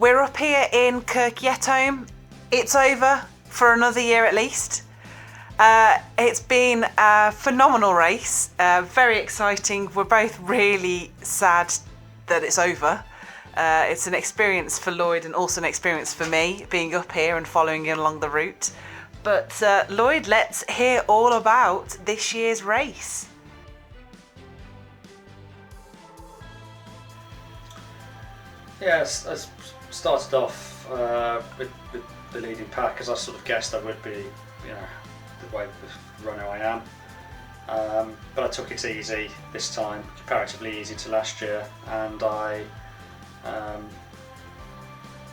We're up here in KIRK YETHOLM. It's over for another year at least. It's been a phenomenal race, very exciting. We're both really sad that it's over. It's an experience for Lloyd and also an experience for me, being up here and following along the route. But Lloyd, let's hear all about this year's race. Yes, I started off with the leading pack, as I sort of guessed I would be, the way the runner I am. But I took it easy this time, comparatively easy to last year, and I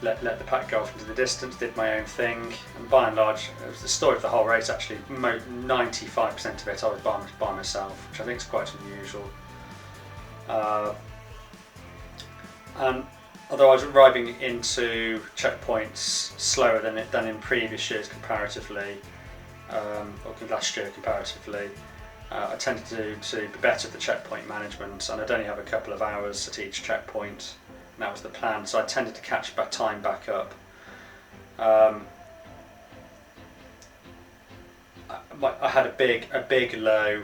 let the pack go off into the distance, did my own thing, and by and large, it was the story of the whole race actually. 95% of it I was by myself, which I think is quite unusual. And although I was arriving into checkpoints slower than in previous years comparatively, or last year comparatively, I tended to be better at the checkpoint management, and I'd only have a couple of hours at each checkpoint, and that was the plan. So I tended to catch time back up. I had a big low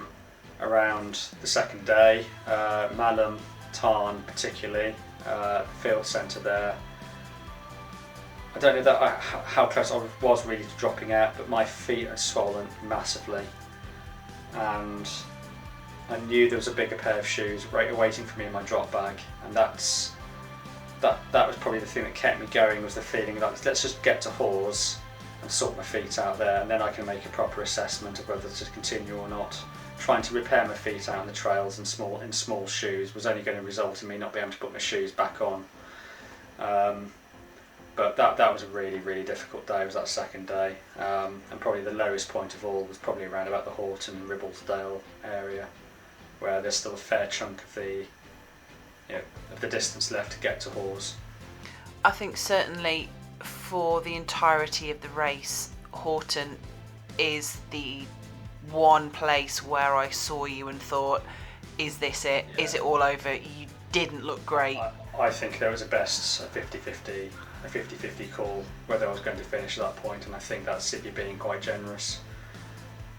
around the second day, Montane particularly. Field centre there. I don't know how close I was really to dropping out, but my feet had swollen massively, and I knew there was a bigger pair of shoes waiting for me in my drop bag, and that was probably the thing that kept me going, was the feeling that let's just get to Hawes and sort my feet out there, and then I can make a proper assessment of whether to continue or not. Trying to repair my feet out on the trails in small shoes was only going to result in me not being able to put my shoes back on. But that was a really difficult day. It was that second day, and probably the lowest point of all was probably around about the Horton and Ribblesdale area, where there's still a fair chunk of the distance left to get to Hawes. I think certainly for the entirety of the race, Horton is the one place where I saw you and thought, is this it? Yeah. Is it all over? You didn't look great. I think there was a best 50-50 call whether I was going to finish at that point, and I think that's Sydney being quite generous.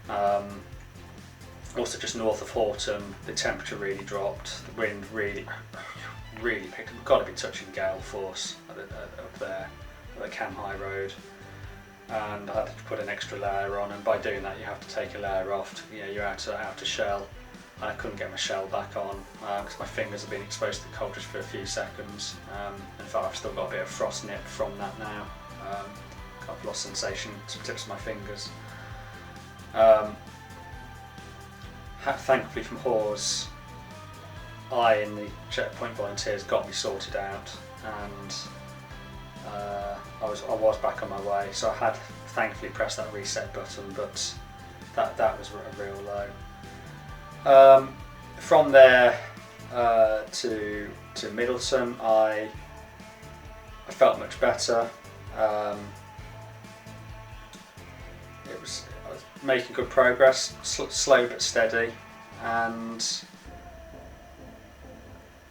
Also just north of Horton, the temperature really dropped, the wind really picked up. Got to be touching gale force up there at the Cam High Road. And I had to put an extra layer on, and by doing that you have to take a layer off. You're out to shell, and I couldn't get my shell back on because my fingers have been exposed to the cold just for a few seconds. In fact, I've still got a bit of frost nip from that now. I've lost sensation to the tips of my fingers. Thankfully from Hawes, I and the checkpoint volunteers got me sorted out, and I was back on my way, so I had thankfully pressed that reset button, but that was a real low. From there to Middleton, I felt much better. I was making good progress, slow but steady, and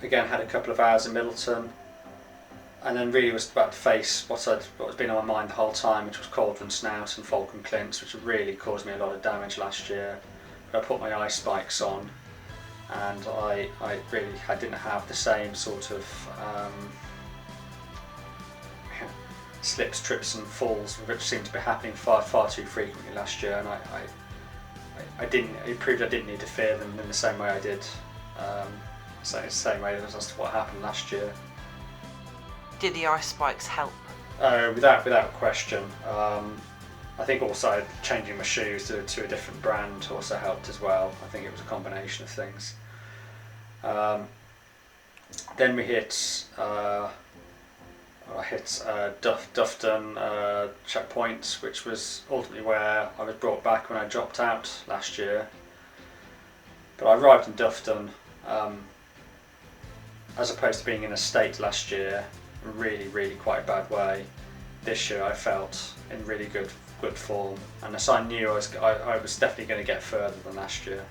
again had a couple of hours in Middleton. And then really was about to face what has been on my mind the whole time, which was Cauldron Snout and Falcon Clints, which really caused me a lot of damage last year. But I put my ice spikes on, and I didn't have the same sort of slips, trips and falls, which seemed to be happening far too frequently last year, and it proved I didn't need to fear them in the same way I did, same way as to what happened last year. Did the ice spikes help? Without question. I think also changing my shoes to a different brand also helped as well. I think it was a combination of things. Then we hit Dufton checkpoint, which was ultimately where I was brought back when I dropped out last year. But I arrived in Dufton, as opposed to being in a state last year, really quite a bad way. This year I felt in really good form, and so I knew I was definitely going to get further than last year.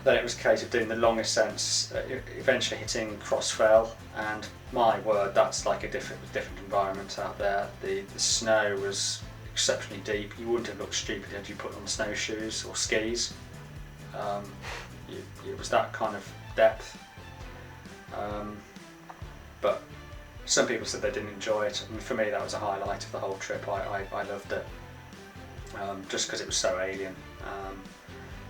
then it was a case of doing the long ascents, eventually hitting Crossfell, and my word, that's like a different environment out there. The snow was exceptionally deep. You wouldn't have looked stupid had you put on snowshoes or skis. It was that kind of depth. But some people said they didn't enjoy it. I mean, for me, that was a highlight of the whole trip. I loved it, just because it was so alien.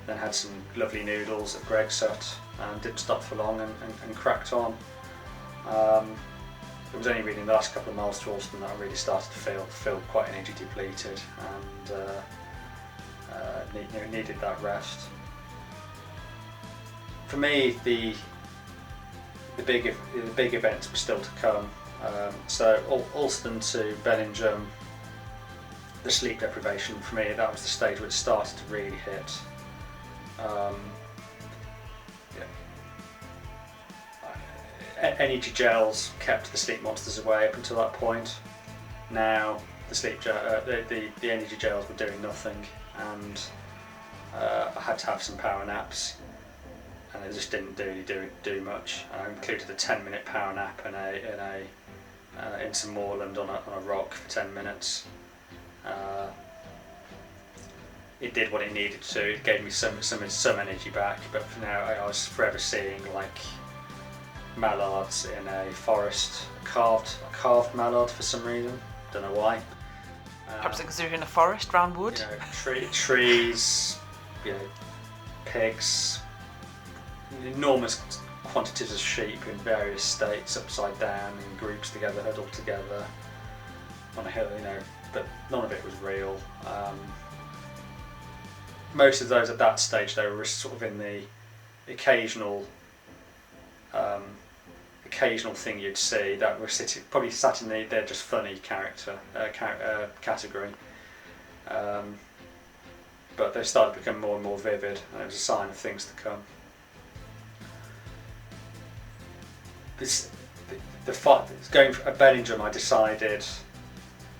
Then had some lovely noodles at Greg's hut, didn't stop for long and cracked on. It was only really in the last couple of miles to Alston that I really started to feel quite energy depleted and needed that rest. For me, the big events were still to come. So Alston to Bellingham, the sleep deprivation for me, that was the stage where it started to really hit. Energy gels kept the sleep monsters away up until that point. Now the energy gels were doing nothing, and I had to have some power naps, and it just didn't really do much. I included a 10-minute power nap in some moorland on a rock for 10 minutes. It did what it needed to. It gave me some energy back, but for now I was forever seeing like mallards in a forest, a carved mallard for some reason. Don't know why. Perhaps because you're in a forest round wood. Trees, pigs, enormous quantities of sheep in various states, upside down in groups together, huddled together on a hill. But none of it was real. Most of those at that stage, they were sort of in the occasional thing you'd see that were probably sat in they're just funny category. But they started to become more and more vivid, and it was a sign of things to come. Going at Bellingham, I decided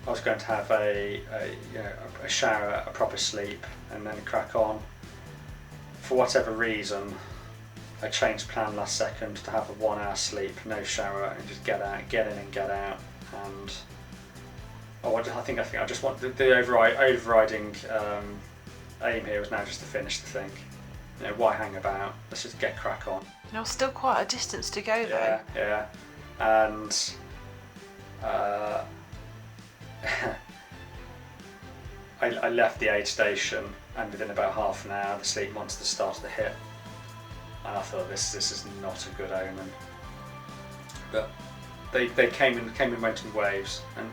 I was going to have a shower, a proper sleep, and then crack on. For whatever reason, I changed plan last second to have a 1 hour sleep, no shower, and just get in and get out. And I think I just want the overriding aim here was now just to finish the thing. Why hang about? Let's just get crack on. Still quite a distance to go though. Yeah, and I left the aid station, and within about half an hour the sleep monsters started to hit, and I thought this is not a good omen. But they came and went in waves, and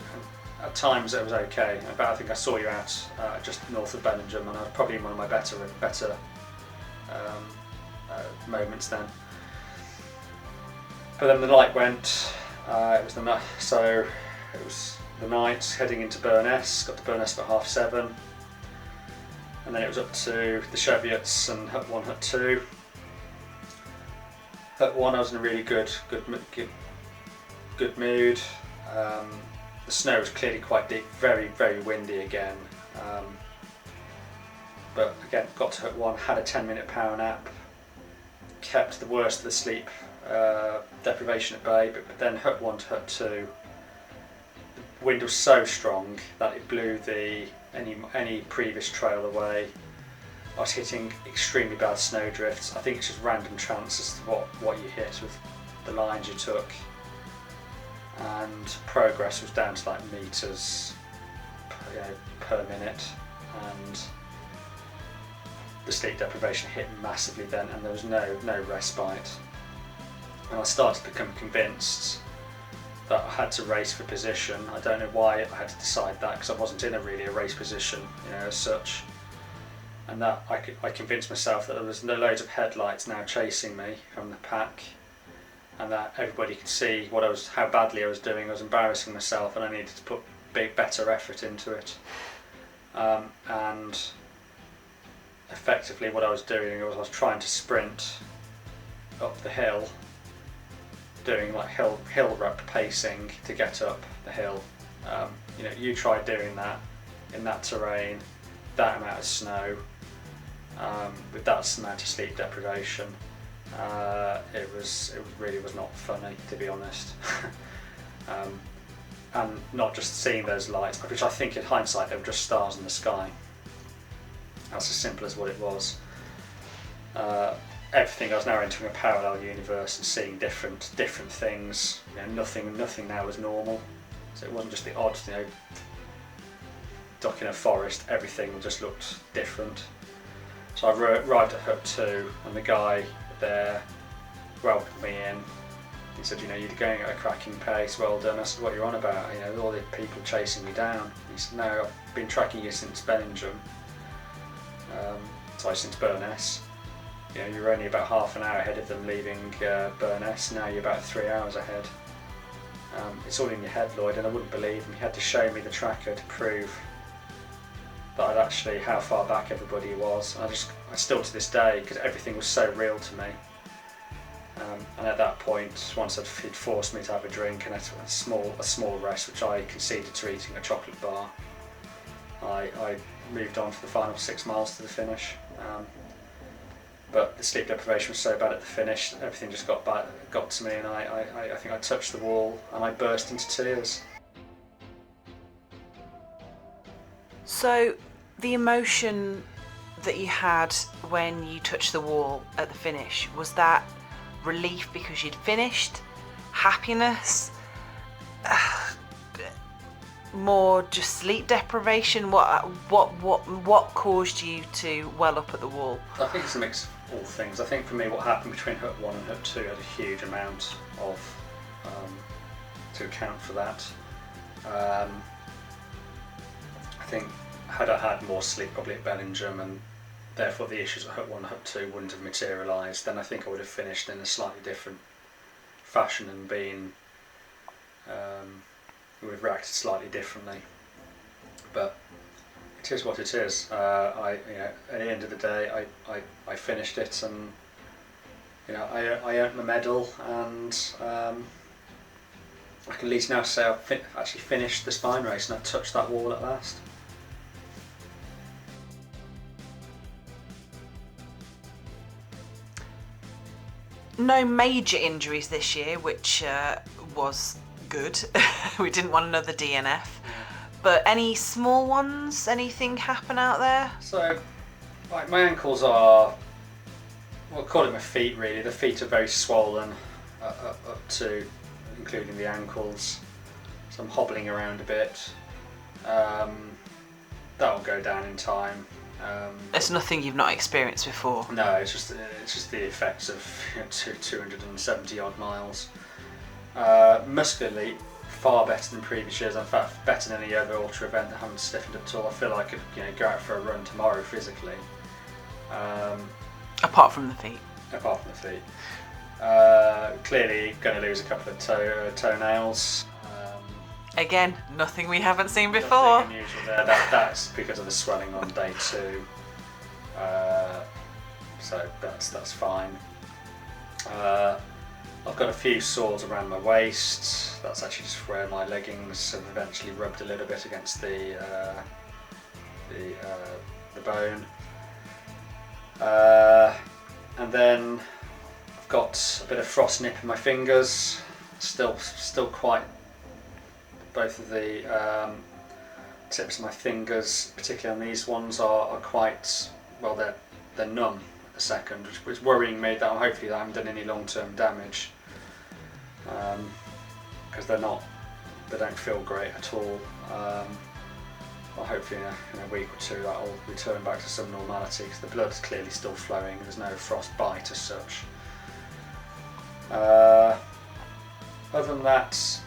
at times it was okay. In fact, I think I saw you out just north of Bellingham, and I was probably in one of my better moments then. But then the light went. It was the night heading into Burness. Got to Burness about 7:30, and then it was up to the Cheviots and Hut 1, Hut 2. Hut 1, I was in a really good mood. The snow was clearly quite deep, very, very windy again. But again, got to Hut 1, had a 10-minute power nap, kept the worst of the sleep deprivation at bay. But then Hut 1 to Hut 2, the wind was so strong that it blew any previous trail away. I was hitting extremely bad snow drifts. I think it's just random chance as to what you hit with the lines you took. And progress was down to like meters per minute, and the sleep deprivation hit massively then, and there was no respite. And I started to become convinced that I had to race for position. I don't know why I had to decide that, because I wasn't in really a race position, as such. And that I convinced myself that there was loads of headlights now chasing me from the pack, and that everybody could see how badly I was doing. I was embarrassing myself, and I needed to put better effort into it. And effectively, what I was doing was I was trying to sprint up the hill, doing like hill rep pacing to get up the hill. You try doing that in that terrain, that amount of snow. with that amount of sleep deprivation, it really was not funny, to be honest. And not just seeing those lights, which I think in hindsight they were just stars in the sky. That's as simple as what it was. Everything, I was now entering a parallel universe and seeing different things. Nothing now was normal. So it wasn't just the odd, duck in a forest. Everything just looked different. So I arrived at Hut 2, and the guy there welcomed me in. He said, you're going at a cracking pace, well done. I said, what are you on about? All the people chasing me down. He said, no, I've been tracking you since Bellingham. Since Burness. You were only about half an hour ahead of them leaving Burness. Now you're about 3 hours ahead. It's all in your head, Lloyd, and I wouldn't believe him. He had to show me the tracker to prove that how far back everybody was. I still to this day, because everything was so real to me. And at that point, once he'd forced me to have a drink and a small rest, which I conceded to eating a chocolate bar, I moved on for the final 6 miles to the finish. But the sleep deprivation was so bad at the finish, everything just got to me, and I think I touched the wall and I burst into tears. So the emotion that you had when you touched the wall at the finish, was that relief because you'd finished, happiness, more just sleep deprivation? What caused you to well up at the wall? I think it's a mix of all things. I think for me, what happened between Hut 1 and Hut 2 had a huge amount of to account for that. I think had I had more sleep probably at Bellingham, and therefore the issues at Hut 1 and Hut 2 wouldn't have materialised, then I think I would have finished in a slightly different fashion and would have reacted slightly differently. But it is what it is. At the end of the day, I finished it, and I earned my medal, and I can at least now say I've actually finished the spine race and I've touched that wall at last. No major injuries this year, which was good. We didn't want another DNF. But any small ones? Anything happen out there? So, my ankles are, well, call it my feet really. The feet are very swollen up to, including the ankles. So I'm hobbling around a bit. That'll go down in time. It's nothing you've not experienced before. No, it's just the effects of 270 odd miles. Muscularly, far better than previous years. In fact, better than any other ultra event that I haven't stiffened at all. I feel like I could go out for a run tomorrow physically. Apart from the feet. Apart from the feet. Clearly going to lose a couple of toenails. Again, nothing we haven't seen before. Nothing unusual there. That's because of the swelling on day 2. So that's fine. I've got a few sores around my waist. That's actually just where my leggings have eventually rubbed a little bit against the bone. And then I've got a bit of frost nip in my fingers. Still quite. Both of the tips of my fingers, particularly on these ones, are quite, well, they're numb at the second, which is worrying me that hopefully I haven't done any long-term damage, because they don't feel great at all. Well, hopefully in a week or two that'll return back to some normality, because the blood's clearly still flowing. There's no frostbite as such. Other than that,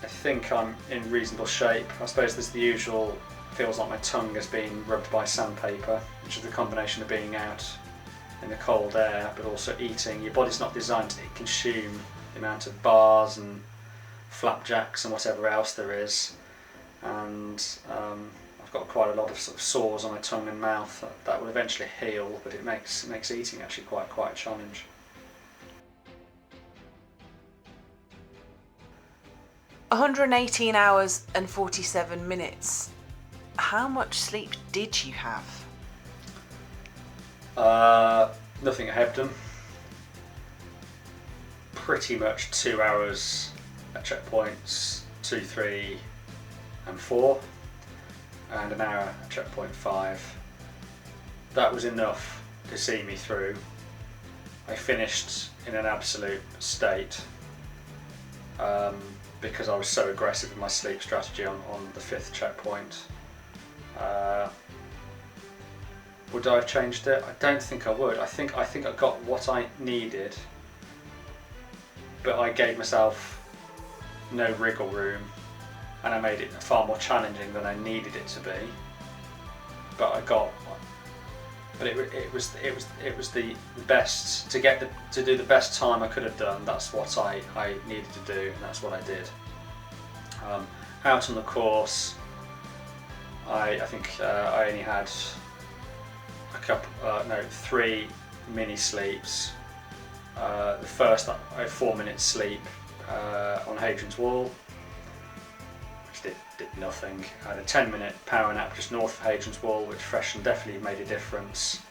I think I'm in reasonable shape. I suppose there's the usual, feels like my tongue has been rubbed by sandpaper, which is the combination of being out in the cold air but also eating. Your body's not designed to consume the amount of bars and flapjacks and whatever else there is, and I've got quite a lot of sort of sores on my tongue and mouth that will eventually heal, but it makes eating actually quite a challenge. 118 hours and 47 minutes. How much sleep did you have? Nothing at Hebden. Pretty much 2 hours at checkpoints 2, 3 and 4, and an hour at checkpoint 5. That was enough to see me through. I finished in an absolute state because I was so aggressive in my sleep strategy on the 5th checkpoint. Would I have changed it? I don't think I would. I think I got what I needed, but I gave myself no wriggle room, and I made it far more challenging than I needed it to be. But it was the best to do the best time I could have done. That's what I needed to do, and that's what I did. Out on the course, I think I only had 3 mini sleeps. The first, I had 4 minutes sleep on Hadrian's Wall, which did nothing. I had a 10-minute power nap just north of Hadrian's Wall, which fresh and definitely made a difference.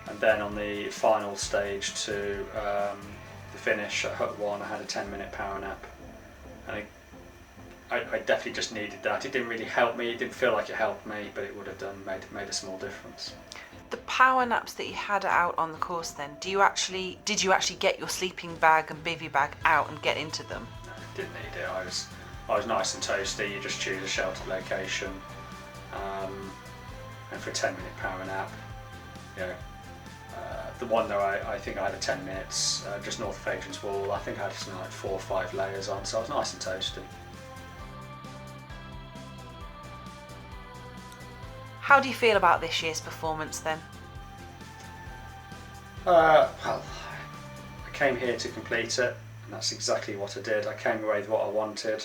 And then on the final stage to the finish at Hut 1, I had a 10-minute power nap, and I definitely just needed that. It didn't really help me. It didn't feel like it helped me, but it would have made a small difference. The power naps that you had out on the course, then, did you actually get your sleeping bag and bivy bag out and get into them? No, didn't need it. I was nice and toasty. You just choose a sheltered location, and for a 10-minute power nap, the one though, I think I had a 10 minutes just north of Hadrian's Wall. I think I had something like 4 or 5 layers on, so I was nice and toasty. How do you feel about this year's performance then? Well, I came here to complete it, and that's exactly what I did. I came away with what I wanted.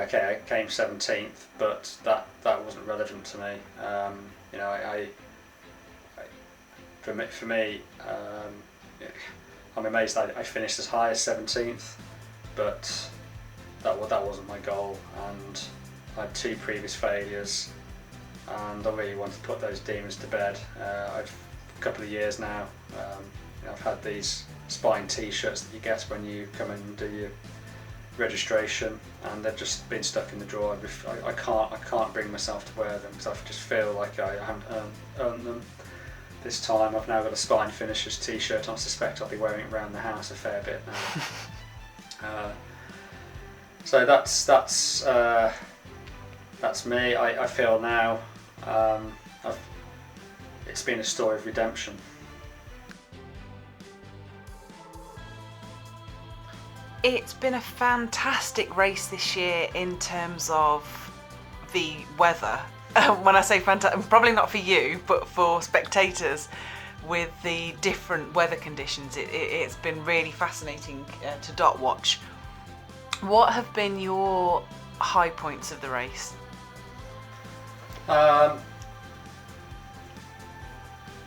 Okay, I came 17th, but that wasn't relevant to me. For me, I'm amazed I finished as high as 17th, but that wasn't my goal, and I had 2 previous failures, and I really wanted to put those demons to bed. I've a couple of years now. I've had these spine T-shirts that you get when you come and do your registration, and they've just been stuck in the drawer. I can't bring myself to wear them because I just feel like I haven't earned them. This time I've now got a Spine Finishers T-shirt. I suspect I'll be wearing it around the house a fair bit now. So that's me. I feel now it's been a story of redemption. It's been a fantastic race this year in terms of the weather. When I say fantastic, probably not for you, but for spectators, with the different weather conditions, it's been really fascinating to dot watch. What have been your high points of the race?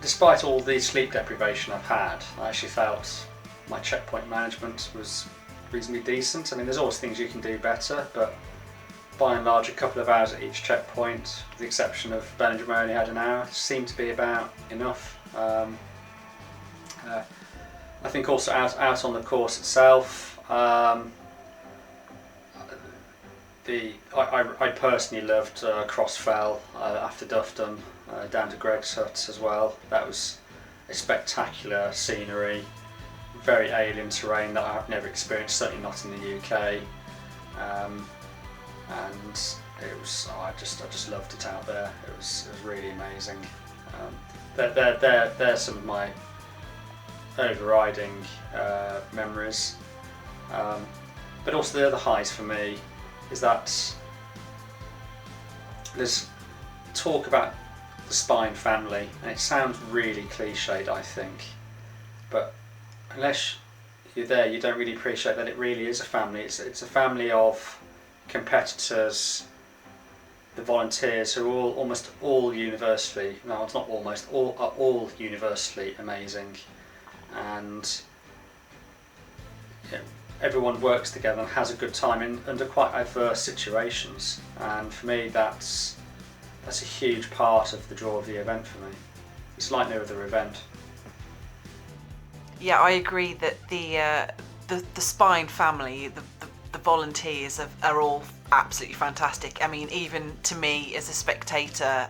Despite all the sleep deprivation I've had, I actually felt my checkpoint management was reasonably decent. I mean, there's always things you can do better, but by and large, a couple of hours at each checkpoint, with the exception of Bellingham, where I only had an hour, seemed to be about enough. I think also out on the course itself, I personally loved Crossfell after Dufton, down to Greg's Hut as well. That was a spectacular scenery, very alien terrain that I've never experienced, certainly not in the UK. And it was, I just loved it out there. It was really amazing. They're some of my overriding memories. But also the other highs for me is that there's talk about the Spine family, and it sounds really cliched, I think, but unless you're there, you don't really appreciate that it really is a family. It's a family of competitors, the volunteers, who are almost all universally, no, it's not almost, all are all universally amazing, and everyone works together and has a good time under quite adverse situations. And for me, that's that's a huge part of the draw of the event for me. It's like no other event. Yeah, I agree that the Spine family, the volunteers are all absolutely fantastic. I mean, even to me as a spectator,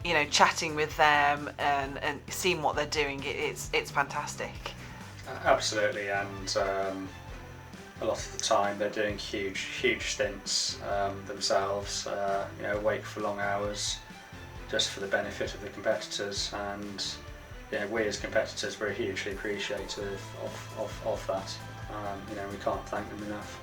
you know, chatting with them and seeing what they're doing, it's fantastic. Absolutely, and a lot of the time they're doing huge stints themselves, you know, awake for long hours just for the benefit of the competitors, and yeah, we as competitors were hugely appreciative of that. You know, we can't thank them enough.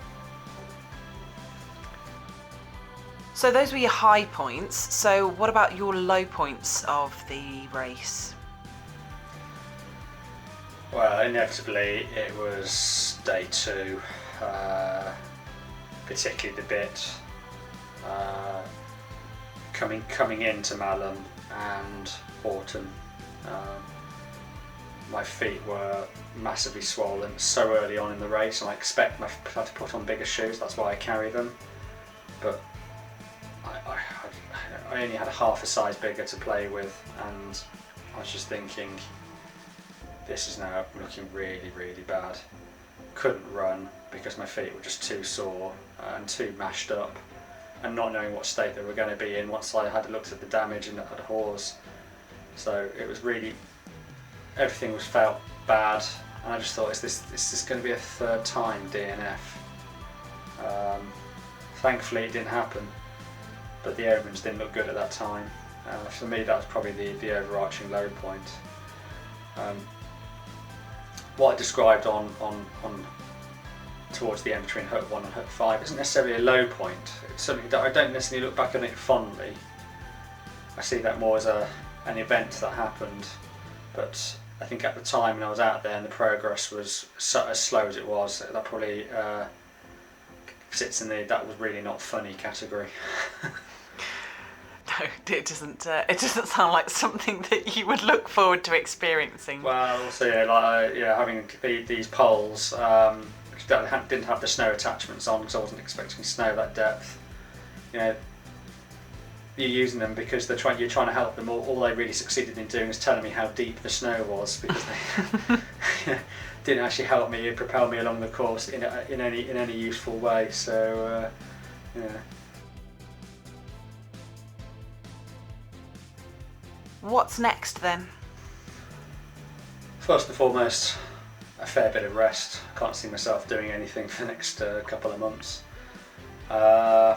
So those were your high points. So what about your low points of the race? Well, inevitably it was day 2, particularly the bit coming into Malham and Horton. My feet were massively swollen so early on in the race, and I expect I had to put on bigger shoes. That's why I carry them, but I only had a half a size bigger to play with, and I was just thinking, this is now looking really bad. Couldn't run because my feet were just too sore and too mashed up, and not knowing what state they were going to be in once I had looked at the damage and at Hawes. So it was really, everything felt bad, and I just thought, is this going to be a third time DNF? Thankfully it didn't happen, but the omens didn't look good at that time. For me, that was probably the overarching low point. What I described on towards the end between Hut 1 and Hut 5 isn't necessarily a low point. It's something that I don't necessarily look back on it fondly. I see that more as an event that happened, but I think at the time when I was out there and the progress was as slow as it was, that probably sits in the "that was really not funny" category. No, it doesn't. It doesn't sound like something that you would look forward to experiencing. Well, also having these poles, which didn't have the snow attachments on because I wasn't expecting snow that depth. You know, you're using them because you're trying to help them. All they really succeeded in doing is telling me how deep the snow was, because they didn't actually help me propel me along the course in any useful way. So yeah. What's next then? First and foremost, a fair bit of rest. I can't see myself doing anything for the next couple of months. I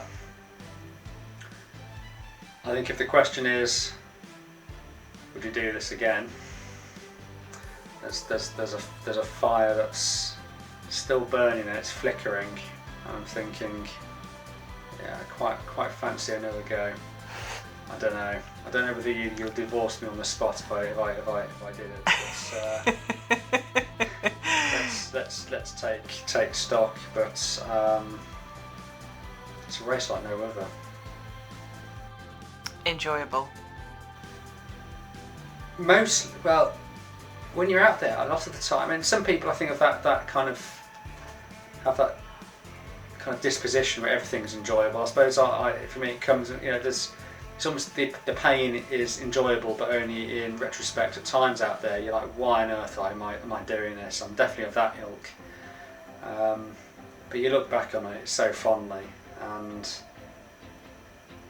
think if the question is, would you do this again? There's a fire that's still burning and it's flickering, and I'm thinking, yeah, quite fancy another go. I don't know whether you'll divorce me on the spot if I did it. But, let's take stock. But it's a race like no other. Enjoyable. Mostly, well, when you're out there, a lot of the time, and some people I think of that kind of have that kind of disposition where everything's enjoyable. I suppose for me it comes, you know, it's almost the pain is enjoyable, but only in retrospect. At times out there, you're like, why on earth am I doing this? I'm definitely of that ilk. But you look back on it so fondly, and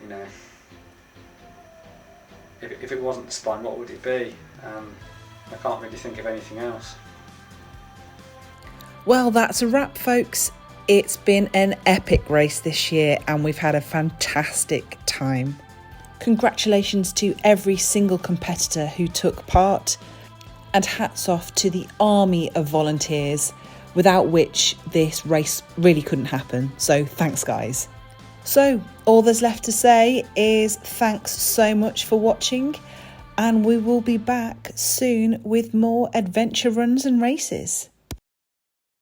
you know, if it wasn't the spine, what would it be? I can't really think of anything else. Well, that's a wrap, folks. It's been an epic race this year, and we've had a fantastic time. Congratulations to every single competitor who took part, and hats off to the army of volunteers without which this race really couldn't happen. So thanks, guys. So all there's left to say is thanks so much for watching, and we will be back soon with more adventure runs and races.